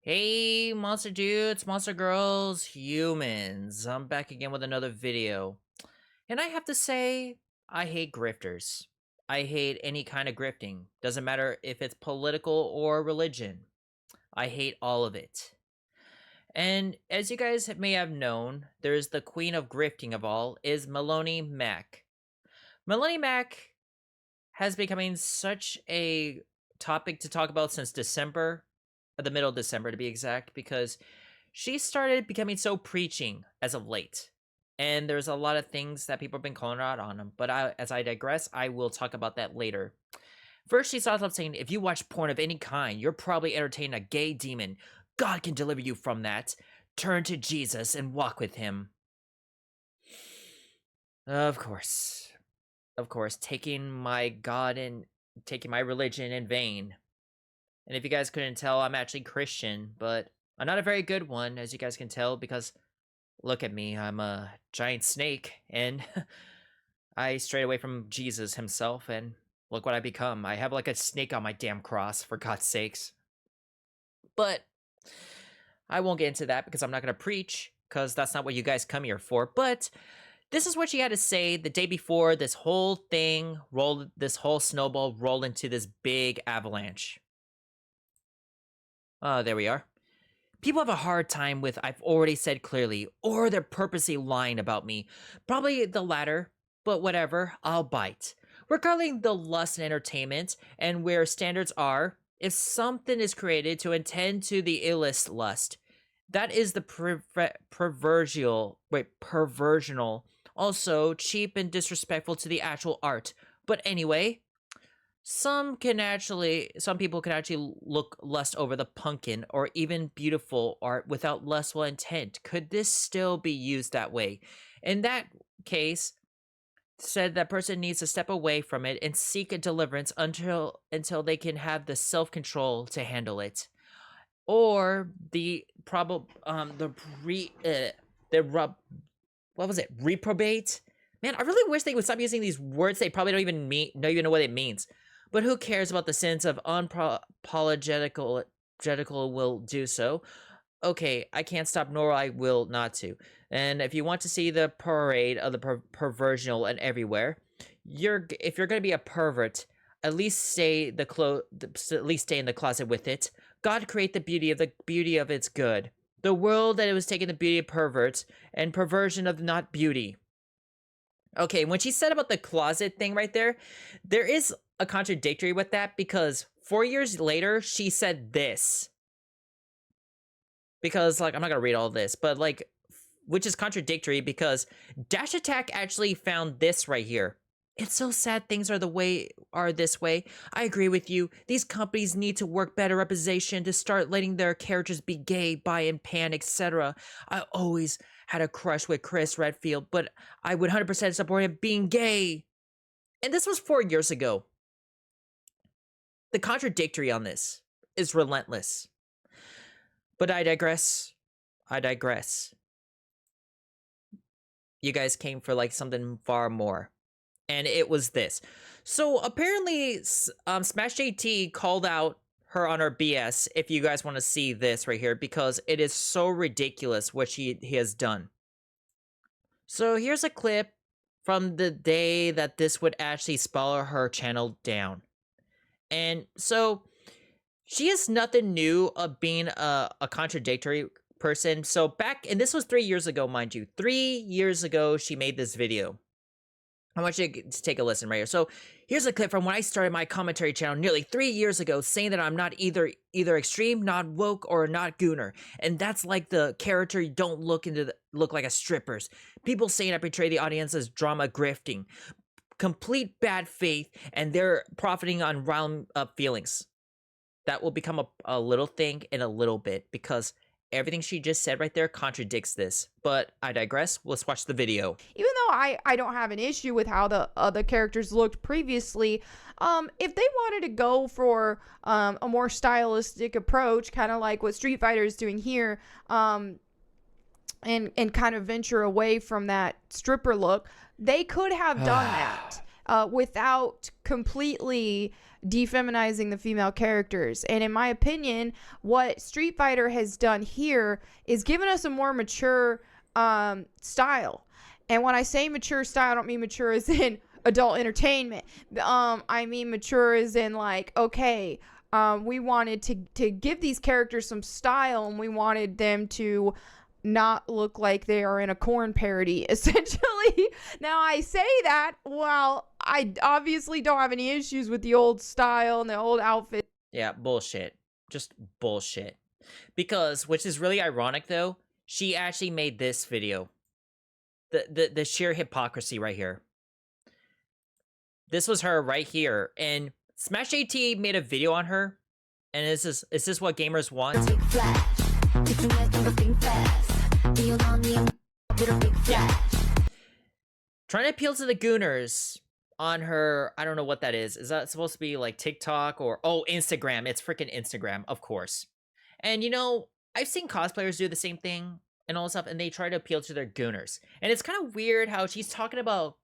Hey, monster dudes, monster girls, humans. I'm back again with another video. And I have to say, I hate grifters. I hate any kind of grifting. Doesn't matter if it's political or religion. I hate all of it. And as you guys may have known, there's the queen of grifting of all, is Melonie Mac. Melonie Mac has becoming such a topic to talk about since December, the middle of December to be exact, because she started becoming so preaching as of late. And there's a lot of things that people have been calling her out on them. But as I digress, I will talk about that later. First, she starts off saying, if you watch porn of any kind, you're probably entertaining a gay demon. God can deliver you from that. Turn to Jesus and walk with him. Of course. Of course, taking my God and taking my religion in vain. And if you guys couldn't tell, I'm actually Christian, but I'm not a very good one, as you guys can tell, because look at me, I'm a giant snake, and I strayed away from Jesus himself, and look what I become. I have like a snake on my damn cross, for God's sakes. But I won't get into that because I'm not going to preach, because that's not what you guys come here for. But this is what she had to say the day before this whole thing rolled, this whole snowball rolled into this big avalanche. There we are. People have a hard time with I've already said clearly, or they're purposely lying about me. Probably the latter, but whatever, I'll bite. Regarding the lust and entertainment, and where standards are, if something is created to attend to the illicit lust, that is the perversional, also cheap and disrespectful to the actual art. But anyway, some people can actually look lust over the pumpkin or even beautiful art without lustful intent. Could this still be used that way? In that case, said that person needs to step away from it and seek a deliverance until they can have the self-control to handle it. Or what was it? Reprobate? Man, I really wish they would stop using these words they probably don't even know what it means. But who cares about the sins of unapologetical will do so? Okay, I can't stop, nor I will not to. And if you want to see the parade of the perversional and everywhere, if you're gonna be a pervert, at least stay in the closet with it. God create the beauty of its good. The world that it was taking the beauty of perverts and perversion of not beauty. Okay, when she said about the closet thing right there, there is a contradictory with that because 4 years later, she said this. Because, like, I'm not gonna read all this, but, like, which is contradictory because Dash Attack actually found this right here. It's so sad things are this way. I agree with you. These companies need to work better representation to start letting their characters be gay, bi, and pan, etc. I always had a crush with Chris Redfield, but I would 100% support him being gay. And this was 4 years ago. The contradictory on this is relentless. But I digress. You guys came for like something far more. And it was this. So apparently, Smash JT called out her on her BS, if you guys want to see this right here, because it is so ridiculous what he has done. So here's a clip from the day that this would actually spiral her channel down. And so she is nothing new of being a contradictory person. So and this was 3 years ago, mind you. 3 years ago, she made this video. I want you to take a listen right here. So here's a clip from when I started my commentary channel nearly 3 years ago, saying that I'm not either extreme, not woke, or not gooner. And that's like the character you don't look like a strippers. People saying I portray the audience as drama grifting. Complete bad faith, and they're profiting on round up feelings. That will become a little thing in a little bit, because everything she just said right there contradicts this. But I digress. Let's watch the video. Even though I don't have an issue with how the other characters looked previously, if they wanted to go for a more stylistic approach, kind of like what Street Fighter is doing here, and kind of venture away from that stripper look, they could have done that. without completely defeminizing the female characters. And in my opinion, what Street Fighter has done here is given us a more mature style. And when I say mature style, I don't mean mature as in adult entertainment. I mean mature as in like, okay, we wanted to give these characters some style, and we wanted them to not look like they are in a corn parody, essentially. Now, I say that while I obviously don't have any issues with the old style and the old outfit. Yeah, bullshit. Just bullshit. Because, which is really ironic though, she actually made this video. The sheer hypocrisy right here. This was her right here, and Smash AT made a video on her, and is this what gamers want? Yeah. Trying to appeal to the gooners on her, I don't know what that is. Is that supposed to be like TikTok or, oh, Instagram? It's freaking Instagram, of course. And you know, I've seen cosplayers do the same thing and all this stuff, and they try to appeal to their gooners. And it's kind of weird how she's talking about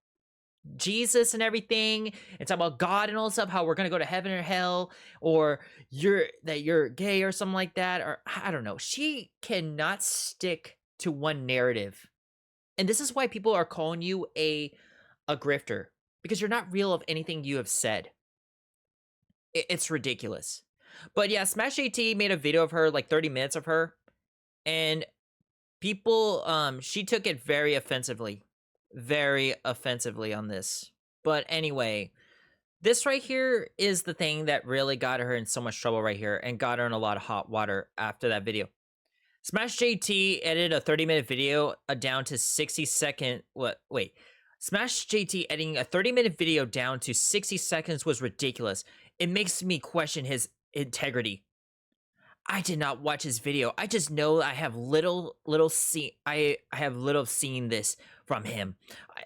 Jesus and everything, and talking about God and all this stuff, how we're gonna go to heaven or hell, or you're gay or something like that, or I don't know. She cannot stick to one narrative. And this is why people are calling you a grifter, because you're not real of anything you have said. It's ridiculous. But yeah, Smash AT made a video of her, like 30 minutes of her, and people, she took it very offensively on this. But anyway, this right here is the thing that really got her in so much trouble right here, and got her in a lot of hot water after that video. Smash JT edited a 30-minute video down to 60-second. Wait. Smash JT editing a 30-minute video down to 60 seconds was ridiculous. It makes me question his integrity. I did not watch his video. I just know I have little seen this from him.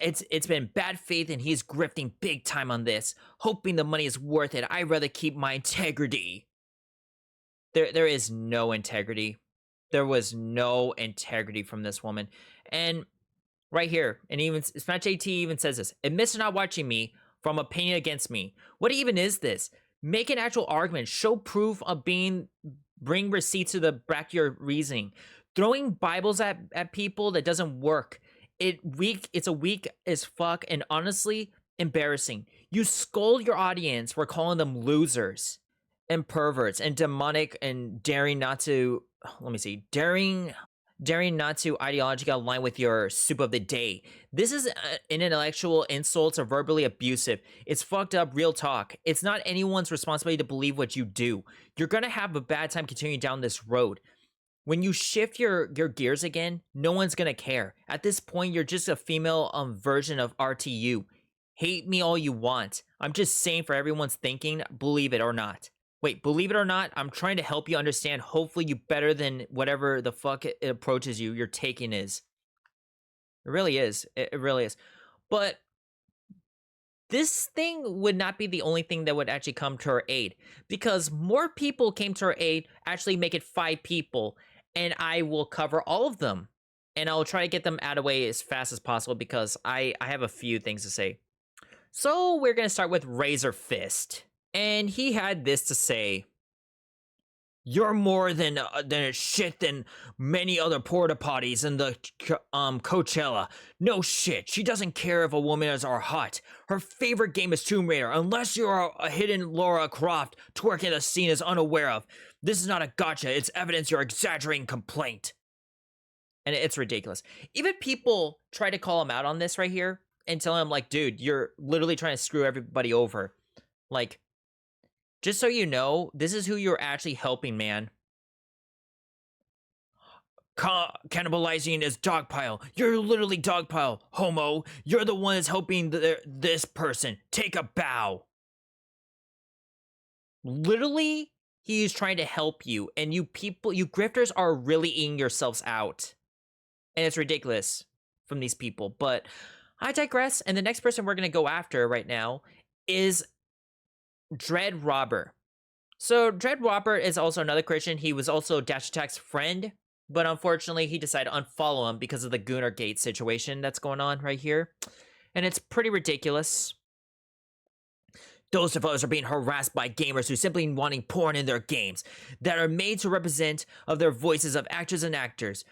It's been bad faith, and he's grifting big time on this, hoping the money is worth it. I'd rather keep my integrity. There is no integrity. There was no integrity from this woman. And right here, and even Smash AT even says this: admits not watching me from opinion against me. What even is this? Make an actual argument. Show proof of bring receipts to the back of your reasoning. Throwing Bibles at people, that doesn't work. It's a weak as fuck, and honestly embarrassing. You scold your audience for calling them losers and perverts and demonic, and daring not to ideologically align with your soup of the day. This is an intellectual insults or verbally abusive. It's fucked up, real talk. It's not anyone's responsibility to believe what you do. You're gonna have a bad time continuing down this road. When you shift your gears again, no one's gonna care. At this point, you're just a female version of RTU. Hate me all you want. I'm just saying, for everyone's thinking, believe it or not. Wait, believe it or not, I'm trying to help you understand, hopefully you better than whatever the fuck it approaches you, your taking is. It really is. It really is. But this thing would not be the only thing that would actually come to her aid, because more people came to her aid, actually make it 5 people, and I will cover all of them. And I'll try to get them out of the way as fast as possible, because I have a few things to say. So we're going to start with Razor Fist. And he had this to say: you're more than a shit than many other porta potties in the Coachella. No shit. She doesn't care if a woman is or hot. Her favorite game is Tomb Raider, unless you're a hidden Laura Croft twerking the scene is unaware of. This is not a gotcha. It's evidence you're exaggerating complaint. And it's ridiculous. Even people try to call him out on this right here and tell him, like, dude, you're literally trying to screw everybody over. Like, just so you know, this is who you're actually helping, man. Cannibalizing is dogpile. You're literally dogpile, homo. You're the one that's helping this person. Take a bow. Literally, he's trying to help you, and you grifters are really eating yourselves out. And it's ridiculous from these people. But I digress, and the next person we're going to go after right now is Dreadroberts. So Dreadroberts is also another Christian. He was also Dash Attack's friend, but unfortunately he decided to unfollow him because of the Gooner Gate situation that's going on right here. And it's pretty ridiculous. Those of us are being harassed by gamers who simply wanting porn in their games that are made to represent of their voices of actors and actors.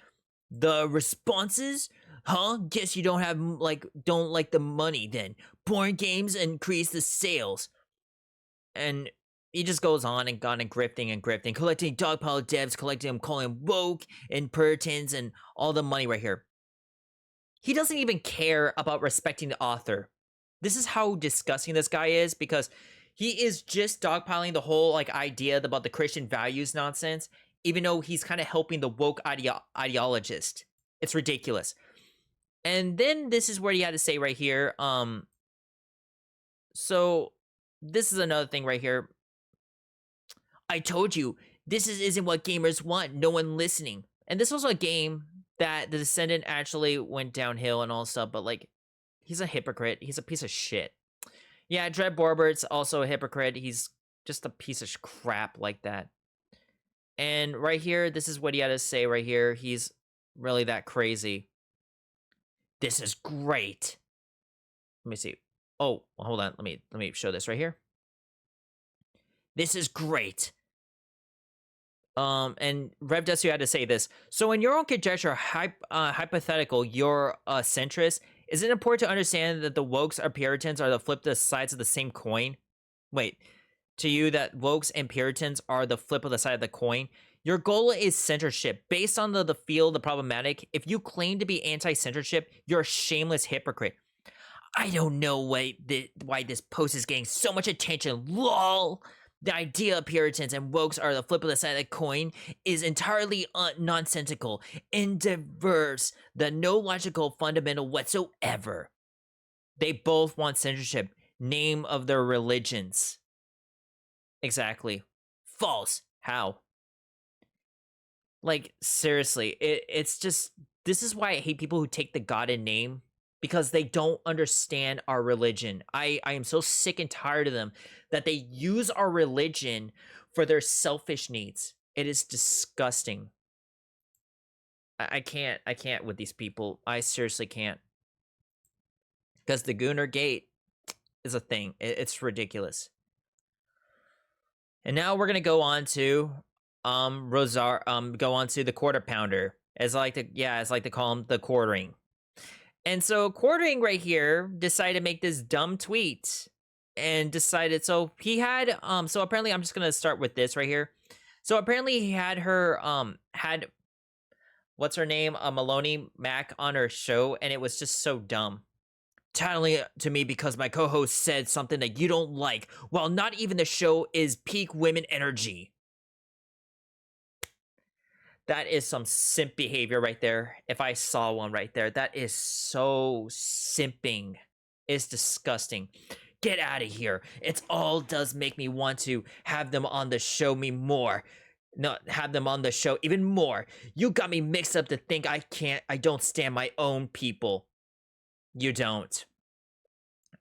The responses, huh? Guess you don't like the money then. Porn games increase the sales. And he just goes on and grifting, collecting dogpile devs, collecting them, calling them woke and puritans and all the money right here. He doesn't even care about respecting the author. This is how disgusting this guy is, because he is just dogpiling the whole like idea about the Christian values nonsense, even though he's kind of helping the woke ideologist. It's ridiculous. And then this is what he had to say right here. So this is another thing right here. I told you, isn't what gamers want. No one listening. And this was a game that the Descendant actually went downhill and all stuff, but like, he's a hypocrite. He's a piece of shit. Yeah, Dreadroberts also a hypocrite. He's just a piece of crap like that. And right here, this is what he had to say right here. He's really that crazy. This is great. Let me see. Oh, well, hold on. Let me show this right here. This is great. And Rev Desu had to say this. So in your own conjecture, hypothetical, you're a centrist. Is it important to understand that the wokes or Puritans are the flip sides of the same coin? Wait, to you that wokes and Puritans are the flip of the side of the coin? Your goal is censorship. Based on the field, the problematic, if you claim to be anti-censorship, you're a shameless hypocrite. I don't know why this post is getting so much attention. LOL! The idea of Puritans and wokes are the flip of the side of the coin is entirely nonsensical, diverse, the no logical fundamental whatsoever. They both want censorship. Name of their religions. Exactly. False. How? Like, seriously, it's just, this is why I hate people who take the God in name, because they don't understand our religion. I am so sick and tired of them that they use our religion for their selfish needs. It is disgusting. I can't with these people. I seriously can't. Because the Gunnar Gate is a thing. It's ridiculous. And now we're gonna go on to go on to the quarter pounder. As I like to call him, the quartering. And so quartering right here decided to make this dumb tweet and decided, so he had, so apparently I'm just going to start with this right here. So apparently he had her, what's her name? Melonie Mac on her show, and it was just so dumb. Tattling to me because my co-host said something that you don't like, while not even the show is peak women energy. That is some simp behavior right there. If I saw one right there, that is so simping. It's disgusting. Get out of here. It all does make me want to have them on the show me more. Not have them on the show even more. You got me mixed up to think I don't stand my own people. You don't.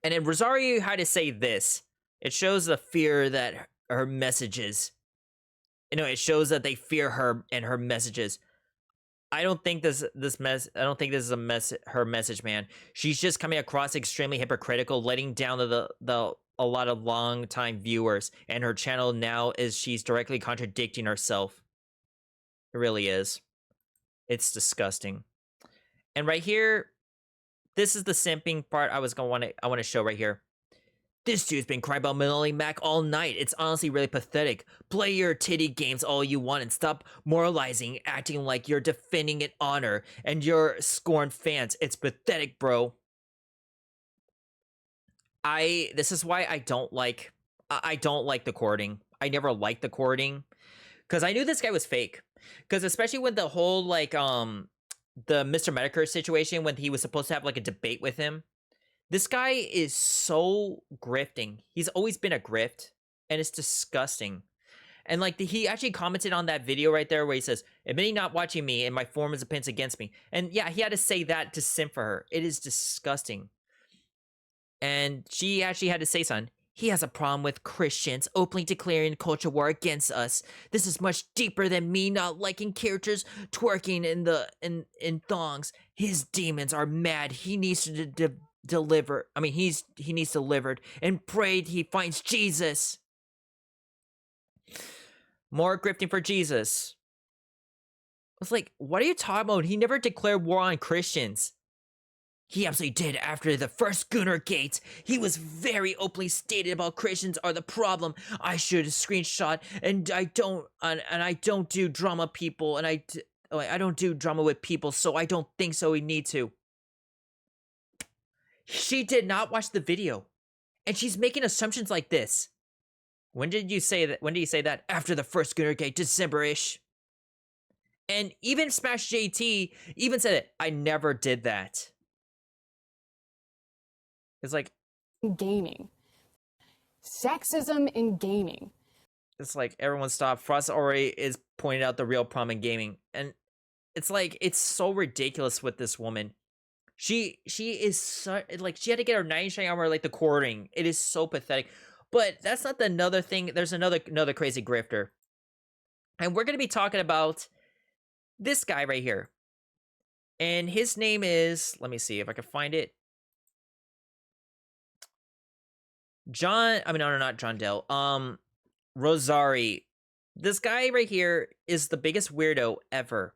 And then Rosario had to say this. It shows the fear that her messages. You know, it shows that they fear her and her messages. I don't think this is her message, man. She's just coming across extremely hypocritical, letting down a lot of long-time viewers, and her channel now is she's directly contradicting herself. It really is. It's disgusting. And right here, this is the simping part I want to show right here. This dude's been crying about Melonie Mac all night. It's honestly really pathetic. Play your titty games all you want and stop moralizing, acting like you're defending an honor and you're scorned fans. It's pathetic, bro. This is why I don't like the courting. I never liked the courting because I knew this guy was fake. Because especially with the whole like the Mr. Medicare situation when he was supposed to have like a debate with him. This guy is so grifting. He's always been a grift, and it's disgusting. And like he actually commented on that video right there where he says, "Admitting not watching me and my form is opinions against me." And yeah, he had to say that to simp for her. It is disgusting. And she actually had to say something. He has a problem with Christians openly declaring culture war against us. This is much deeper than me not liking characters twerking in thongs. His demons are mad. He needs to deliver. I mean, he needs delivered and prayed he finds Jesus. More grifting for Jesus. I was like, what are you talking about? He never declared war on Christians. He absolutely did after the first Gunnar Gate. He was very openly stated about Christians are the problem. I should screenshot, and I don't do drama people, and I don't do drama with people, so I don't think so. We need to. She did not watch the video, and she's making assumptions like this. When did you say that? When did you say that? After the first Gunnar Gate, December-ish. And even Smash JT even said it. I never did that. It's like gaming. Sexism in gaming. It's like everyone stop. Frost already is pointing out the real problem in gaming, and it's like it's so ridiculous with this woman. She is so like she had to get her knight in shining armor like the quartering. It is so pathetic. But that's not the another thing. There's another crazy grifter, and we're gonna be talking about this guy right here, and his name is. Let me see if I can find it. Not Jon Del. Rosary. This guy right here is the biggest weirdo ever.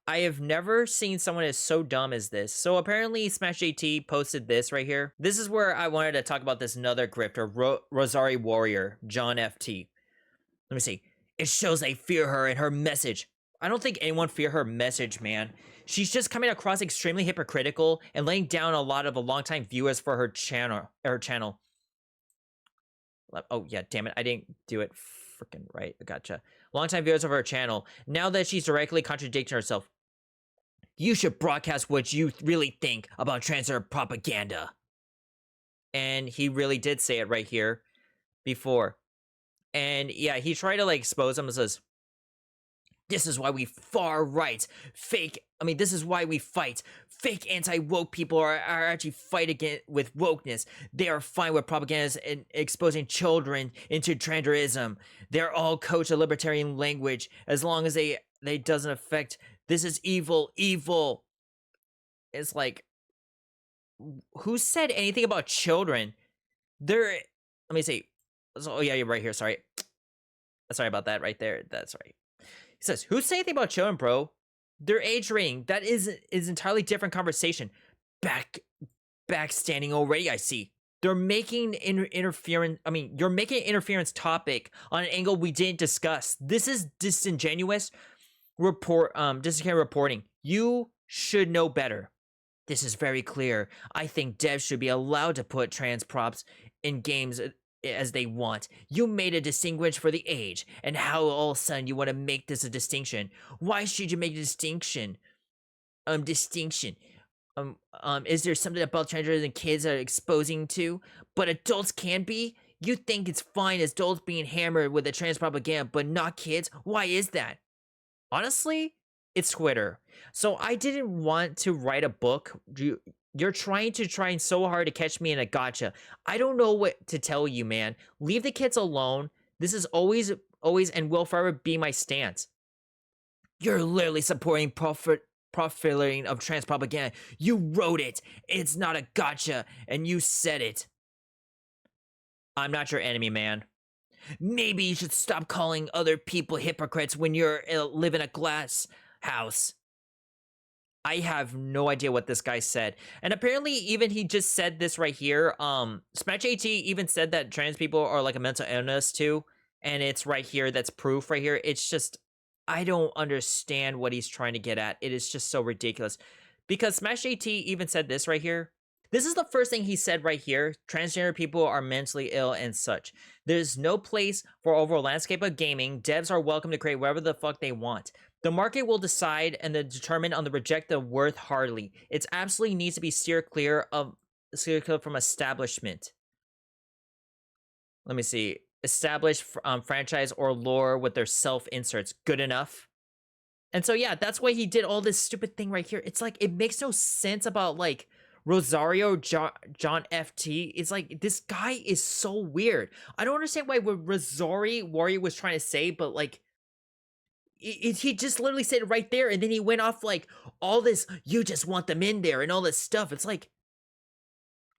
I have never seen someone as so dumb as this. So apparently Smash JT posted this right here. This is where I wanted to talk about this another grifter, Rosary Warrior, John FT. Let me see. It shows they fear her and her message. I don't think anyone fear her message, man. She's just coming across extremely hypocritical and laying down a lot of the longtime viewers for her channel. Oh, yeah, damn it. I didn't do it freaking right. Gotcha. Longtime viewers of her channel. Now that she's directly contradicting herself, you should broadcast what you really think about transgender propaganda. And he really did say it right here before. And yeah, he tried to like expose him and says, this is why we far right this is why we fight. Fake anti-woke people are actually fight against with wokeness. They are fine with propaganda and exposing children into transgenderism. They're all coach a libertarian language as long as they doesn't affect. This is evil. It's like, who said anything about children? Let me see. Oh yeah, you're right here. Sorry about that right there. That's right. He says, who say anything about children, bro? Their age rating. That is entirely different conversation. Backstanding already, I see. They're making interference. I mean, you're making an interference topic on an angle we didn't discuss. This is disingenuous reporting. You should know better. This is very clear. I think devs should be allowed to put trans props in games as they want. You made a distinction for the age, and how all of a sudden you want to make this a distinction? Why should you make a distinction? Is there something about transgenders and kids are exposing to, but adults can be? You think it's fine as adults being hammered with the trans propaganda, but not kids? Why is that? Honestly, it's Twitter. So I didn't want to write a book. You're trying so hard to catch me in a gotcha. I don't know what to tell you, man. Leave the kids alone. This is always and will forever be my stance. You're literally supporting profiling of trans propaganda. You wrote it. It's not a gotcha, and you said it. I'm not your enemy, man. Maybe you should stop calling other people hypocrites when you're live in a glass house. I have no idea what this guy said. And apparently even he just said this right here. Smash AT even said that trans people are like a mental illness too. And it's right here. That's proof right here. It's just, I don't understand what he's trying to get at. It is just so ridiculous. Because Smash AT even said this right here. This is the first thing he said right here. Transgender people are mentally ill and such. There's no place for overall landscape of gaming. Devs are welcome to create whatever the fuck they want. The market will decide and determine on the reject the worth hardly. It absolutely needs to be steered clear from establishment. Let me see. Established franchise or lore with their self-inserts. Good enough? And so yeah, that's why he did all this stupid thing right here. It's like, it makes no sense about like Rosario John FT. It's like, this guy is so weird. I don't understand why what Rosary Warrior was trying to say, but like, he just literally said it right there, and then he went off like all this, you just want them in there and all this stuff. It's like,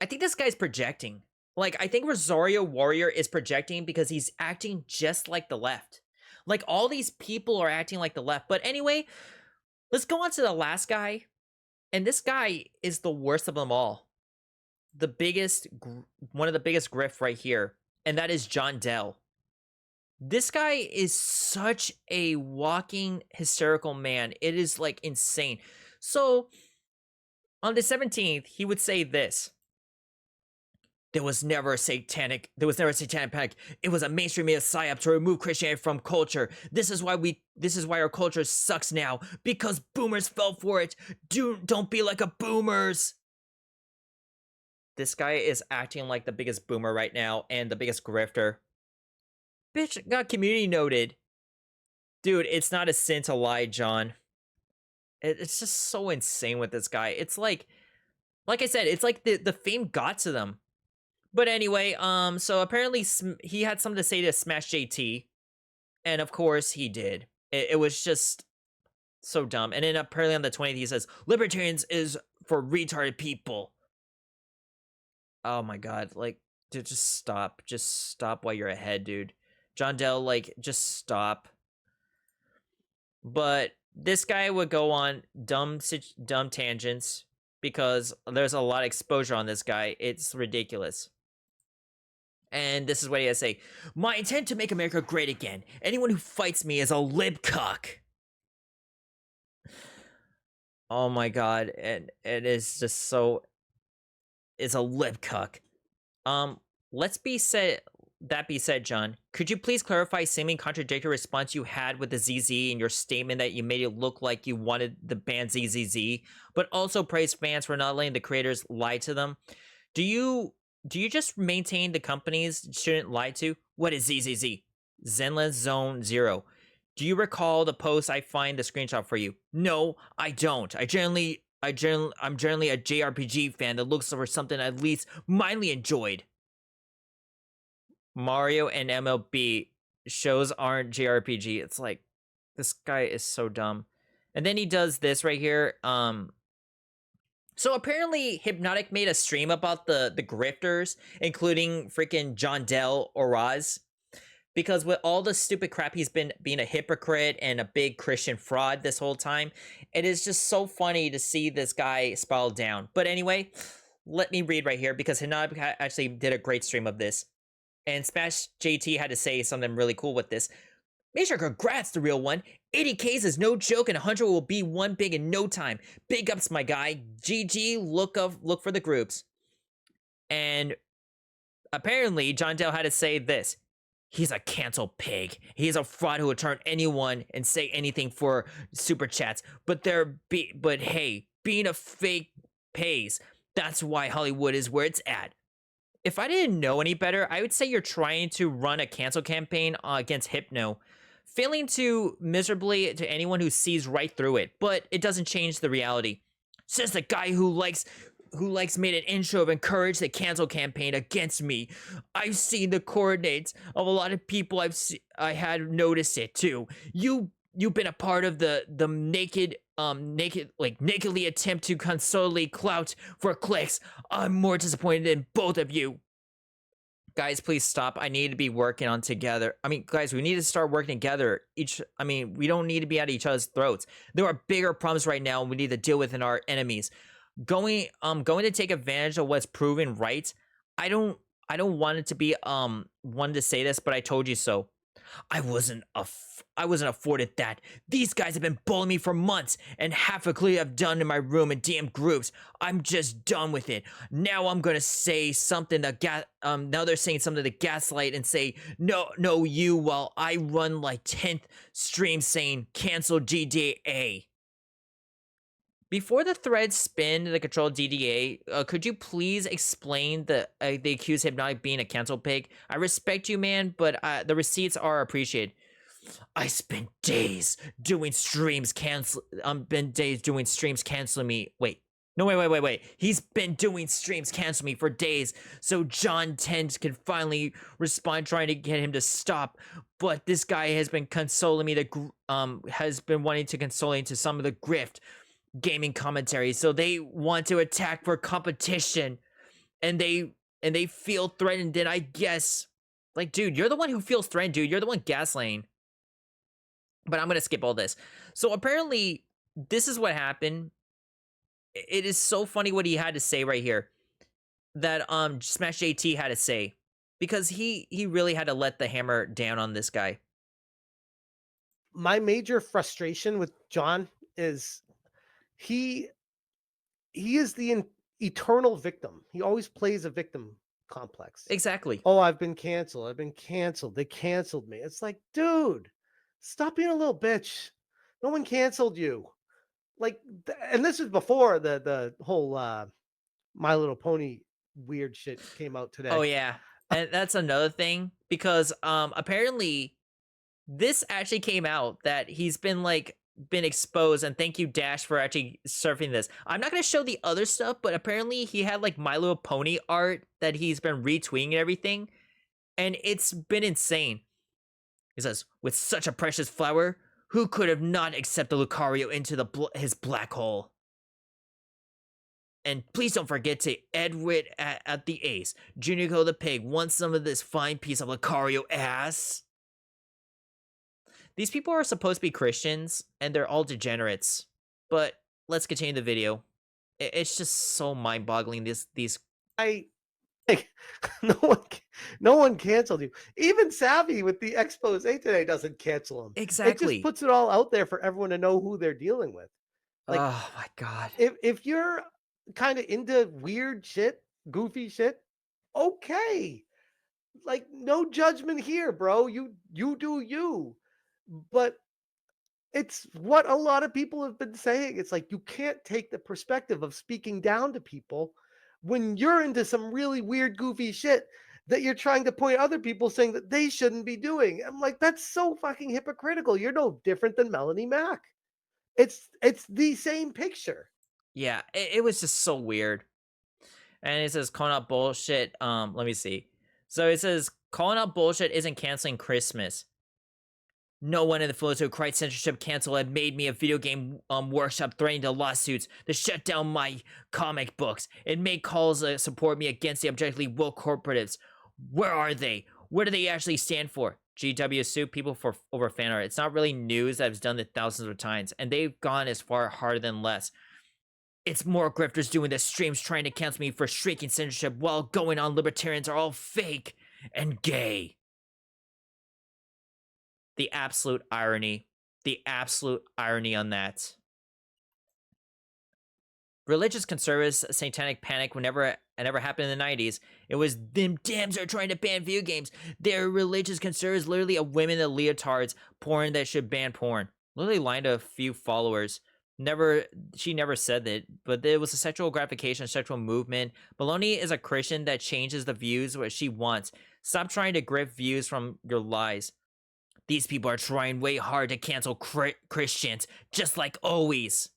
I think this guy's projecting. Like, I think Rosary Warrior is projecting because he's acting just like the left. Like, all these people are acting like the left. But anyway, let's go on to the last guy. And this guy is the worst of them all. The biggest, one of the biggest grift right here. And that is Jon Del. This guy is such a walking hysterical man. It is like insane. So on the 17th, he would say this. There was never a satanic panic. It was a mainstream psyop to remove Christianity from culture. This is why our culture sucks now. Because boomers fell for it. Don't be like a boomers. This guy is acting like the biggest boomer right now and the biggest grifter. Bitch got community noted. Dude, it's not a sin to lie, John. It's just so insane with this guy. It's like I said, it's like the fame got to them. But anyway, so apparently he had something to say to Smash JT. And of course he did. It was just so dumb. And then apparently on the 20th he says, libertarians is for retarded people. Oh my god, like, dude, just stop. Just stop while you're ahead, dude. Jon Del, like, just stop. But this guy would go on dumb tangents because there's a lot of exposure on this guy. It's ridiculous. And this is what he has to say. My intent to make America great again. Anyone who fights me is a libcuck. Oh my god. And it is just so... It's a libcuck. That be said, John, could you please clarify seeming contradictory response you had with the ZZ in your statement that you made it look like you wanted the band ZZZ, but also praised fans for not letting the creators lie to them? Do you just maintain the companies shouldn't lie to? What is ZZZ? Zenless Zone Zero. Do you recall the post I find the screenshot for you? No, I don't. I'm generally a JRPG fan that looks for something at least mildly enjoyed. Mario and MLB shows aren't JRPG. It's like, this guy is so dumb. And then he does this right here. So apparently Hypnotic made a stream about the grifters, including freaking Jon Del Arroz. Because with all the stupid crap he's been being a hypocrite and a big Christian fraud this whole time, it is just so funny to see this guy spiral down. But anyway, let me read right here because Hypnotic actually did a great stream of this. And Smash JT had to say something really cool with this. Major congrats, the real one. 80Ks is no joke and 100 will be one big in no time. Big ups, my guy. GG, look for the groups. And apparently, Jon Del had to say this. He's a cancel pig. He's a fraud who will turn anyone and say anything for super chats. But hey, being a fake pays. That's why Hollywood is where it's at. If I didn't know any better, I would say you're trying to run a cancel campaign against Hypno, failing to miserably to anyone who sees right through it, but it doesn't change the reality. Says the guy who likes made an intro of encourage the cancel campaign against me. I've seen the coordinates of a lot of people I had noticed it too. You've been a part of the nakedly attempt to consolidate clout for clicks. I'm more disappointed in both of you. Guys, please stop. I need to be working on together. I mean, guys, we need to start working together. We don't need to be at each other's throats. There are bigger problems right now we need to deal with in our enemies. Going to take advantage of what's proven right. I don't want it to be one to say this, but I told you so. I wasn't afforded that. These guys have been bullying me for months, and half a clue I've done in my room in DM groups. I'm just done with it. Now I'm gonna say something now they're saying something to gaslight and say no you while I run like 10th stream saying cancel GDA. Before the threads spin to control DDA, could you please explain the accused Hypnotic being a cancel pig? I respect you, man, but the receipts are appreciated. I spent days doing streams canceling me. Wait. He's been doing streams canceling me for days, so John 10 can finally respond trying to get him to stop. But this guy has been consoling me has been wanting to console into some of the grift gaming commentary, so they want to attack for competition. and they feel threatened, then I guess, like, dude, you're the one who feels threatened, dude. You're the one gaslighting. But I'm gonna skip all this. So apparently, this is what happened. It is so funny what he had to say right here. That Smash JT had to say, because he really had to let the hammer down on this guy. My major frustration with Jon is he is the eternal victim. He always plays a victim complex. Exactly. Oh, I've been canceled. I've been canceled. They canceled me. It's like, dude, stop being a little bitch. No one canceled you. Like, and this is before the whole My Little Pony weird shit came out today. Oh yeah, and that's another thing, because apparently this actually came out that he's been exposed, and thank you Dash for actually surfing this. I'm not gonna show the other stuff, but apparently he had like My Little Pony art that he's been retweeting and everything, and it's been insane. He says, with such a precious flower, who could have not accepted Lucario into his black hole? And please don't forget to Edward at the Ace. Junico the Pig wants some of this fine piece of Lucario ass. These people are supposed to be Christians, and they're all degenerates. But let's continue the video. It's just so mind-boggling. These Like, no one canceled you. Even Savvy with the expose today doesn't cancel him. Exactly. It just puts it all out there for everyone to know who they're dealing with. Like, oh my god. If you're kind of into weird shit, goofy shit, okay. Like, no judgment here, bro. You do you. But it's what a lot of people have been saying. It's like, you can't take the perspective of speaking down to people when you're into some really weird, goofy shit that you're trying to point other people saying that they shouldn't be doing. I'm like, that's so fucking hypocritical. You're no different than Melonie Mac. It's the same picture. Yeah, it was just so weird. And it says, calling out bullshit. Let me see. So it says, calling out bullshit isn't canceling Christmas. No one in the Philippines who cried censorship cancel had made me a video game workshop threatening to lawsuits to shut down my comic books. It made calls to support me against the objectively woke corporatives. Where are they? What do they actually stand for? GW sued people for over fan art. It's not really news that was done it thousands of times, and they've gone as far harder than less. It's more grifters doing the streams trying to cancel me for shrieking censorship while going on libertarians are all fake and gay. The absolute irony. The absolute irony on that. Religious conservatives, satanic panic whenever it never happened in the 90s. It was them Dems are trying to ban video games. They're religious conservatives, literally a women in leotards, porn that should ban porn. Literally lying to a few followers. She never said that, but it was a sexual gratification, sexual movement. Melonie is a Christian that changes the views what she wants. Stop trying to grift views from your lies. These people are trying way hard to cancel Christians, just like always.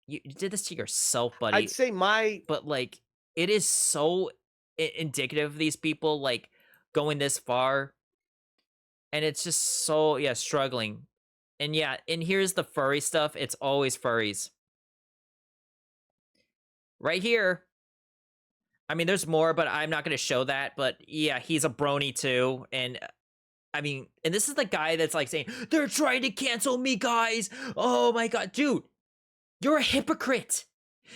You did this to yourself, buddy. I'd say But, like, it is so indicative of these people, like, going this far. And it's just so, yeah, struggling. And yeah, and here's the furry stuff. It's always furries. Right here. I mean, there's more, but I'm not going to show that. But yeah, he's a brony too. And I mean, and this is the guy that's like saying, they're trying to cancel me, guys. Oh my god, dude. You're a hypocrite.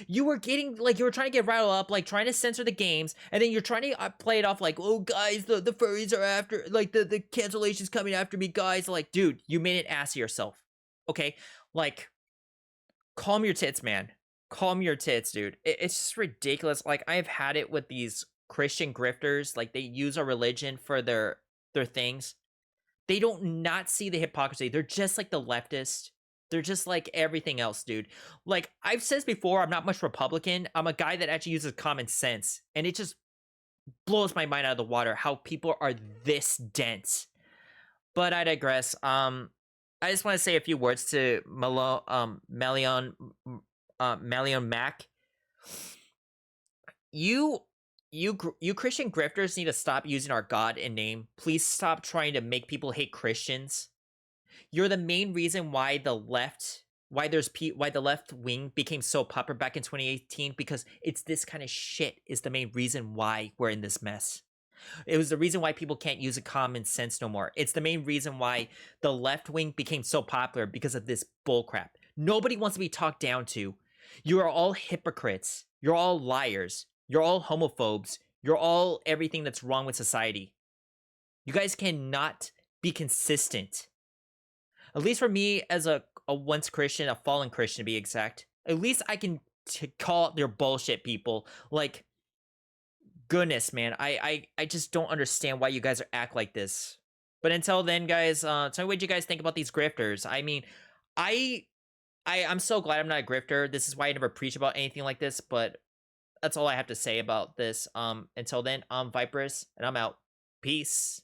You were getting, like, you were trying to get riled up, like, trying to censor the games, and then you're trying to play it off like, oh, guys, the furries are after, like, the cancellation's coming after me, guys. Like, dude, you made an ass of yourself, okay? Like, calm your tits, man. Calm your tits, dude. It's just ridiculous. Like, I've had it with these Christian grifters. Like, they use a religion for their things. They don't not see the hypocrisy. They're just like the leftist. They're just like everything else, dude. Like, I've said this before, I'm not much Republican. I'm a guy that actually uses common sense. And it just blows my mind out of the water how people are this dense. But I digress. I just want to say a few words to Melonie Mac. You Christian grifters need to stop using our God and name. Please stop trying to make people hate Christians. You're the main reason why the left why why the left wing became so popular back in 2018, because it's this kind of shit is the main reason why we're in this mess. It was the reason why people can't use a common sense no more. It's the main reason why the left wing became so popular, because of this bullcrap. Nobody wants to be talked down to. You are all hypocrites. You're all liars. You're all homophobes. You're all everything that's wrong with society. You guys cannot be consistent. At least for me, as a once Christian, a fallen Christian to be exact, at least I can call out their bullshit, people. Like, goodness, man, I just don't understand why you guys act like this. But until then, guys, tell me what you guys think about these grifters. I mean, I'm so glad I'm not a grifter. This is why I never preach about anything like this, but that's all I have to say about this. Until then, I'm Viperous, and I'm out. Peace.